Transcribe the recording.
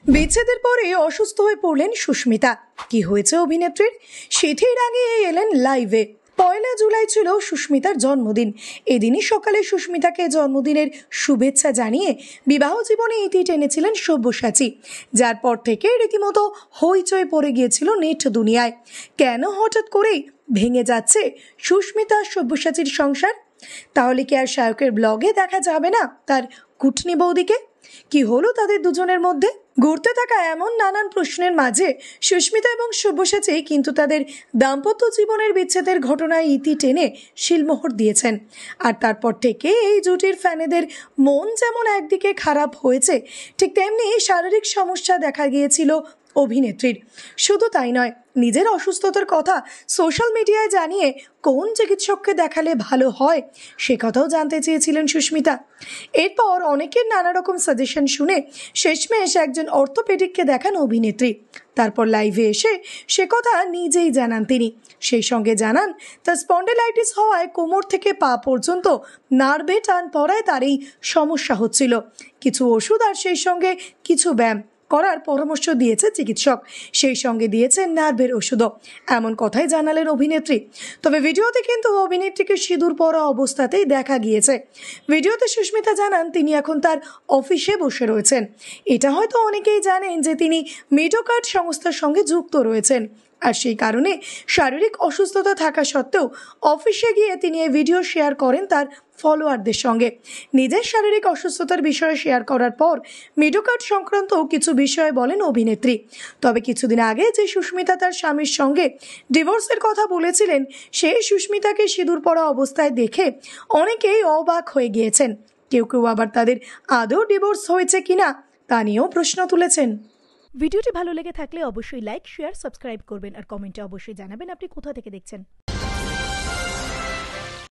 বিচ্ছেদের পরে অসুস্থ হয়ে পড়লেন সুস্মিতা। কি হয়েছে অভিনেত্রীর, সেটির আগে এলেন লাইভে। 1 জুলাই ছিল সুস্মিতার জন্মদিন। এদিনই সকালে সুস্মিতাকে জন্মদিনের শুভেচ্ছা জানিয়ে বিবাহ জীবনে ইতি টেনেছিলেন সব্যসাচী, যার পর থেকে রীতিমতো হইচই পড়ে গিয়েছিল নেট দুনিয়ায়। কেন হঠাৎ করেই ভেঙে যাচ্ছে সুস্মিতা সব্যসাচীর সংসার? তাহলে কি আর শায়কের ব্লগে দেখা যাবে না তার কুটনি বৌদিকে? কি হলো তাদের দুজনের মধ্যে? ঘুরতে থাকা এমন নানান প্রশ্নের মাঝে সুস্মিতা এবং সব্যসাচী কিন্তু তাদের দাম্পত্য জীবনের বিচ্ছেদের ঘটনায় ইতি টেনে শিলমোহর দিয়েছেন। আর তারপর থেকে এই জুটির ফ্যানেদের মন যেমন একদিকে খারাপ হয়েছে, ঠিক তেমনি শারীরিক সমস্যা দেখা গিয়েছিল অভিনেত্রীর। শুধু তাই নয়, নিজের অসুস্থতার কথা সোশ্যাল মিডিয়ায় জানিয়ে কোন চিকিৎসককে দেখালে ভালো হয় সে কথাও জানতে চেয়েছিলেন সুস্মিতা। এরপর অনেকের নানা রকম সাজেশন শুনে শেষমেশ একজন অর্থোপেডিককে দেখান অভিনেত্রী। তারপর লাইভে এসে সে কথা নিজেই জানান তিনি। সেই সঙ্গে জানান তার স্পন্ডিলাইটিস হওয়ায় কোমর থেকে পা পর্যন্ত নার্ভে টান পড়ায় তার এই সমস্যা হচ্ছিল। কিছু ওষুধ আর সেই সঙ্গে কিছু ব্যায়াম করার পরামর্শ দিয়েছে চিকিৎসক, সেই সঙ্গে দিয়েছেন নার্ভের ওষুধও, এমন কথাই জানালেন অভিনেত্রী। তবে ভিডিওতে কিন্তু অভিনেত্রীকে সিঁদুর পরা অবস্থাতেই দেখা গিয়েছে। ভিডিওতে সুস্মিতা জানান তিনি এখন তার অফিসে বসে রয়েছেন। এটা হয়তো অনেকেই জানেন যে তিনি মেডোকার্ড সংস্থার সঙ্গে যুক্ত রয়েছেন, আর সেই কারণে শারীরিক অসুস্থতা থাকা সত্ত্বেও অফিসে গিয়ে তিনি এই ভিডিও শেয়ার করেন তার ফলোয়ারদের সঙ্গে। নিজের শারীরিক অসুস্থতার বিষয়ে শেয়ার করার পর মেডোকার্ড সংক্রান্ত কিছু বিষয় বলেন অভিনেত্রী। তবে কিছুদিন আগে যে সুস্মিতা তার স্বামীর সঙ্গে ডিভোর্সের কথা বলেছিলেন, সেই সুস্মিতাকে সিঁদুর পরা অবস্থায় দেখে অনেকেই অবাক হয়ে গিয়েছেন। কেউ কেউ আবার তাদের আদৌ ডিভোর্স হয়েছে কিনা তা নিয়েও প্রশ্ন তুলেছেন। ভিডিওটি ভালো লেগে থাকলে অবশ্যই লাইক, শেয়ার, সাবস্ক্রাইব করবেন আর কমেন্টে অবশ্যই জানাবেন আপনি কোথা থেকে দেখছেন।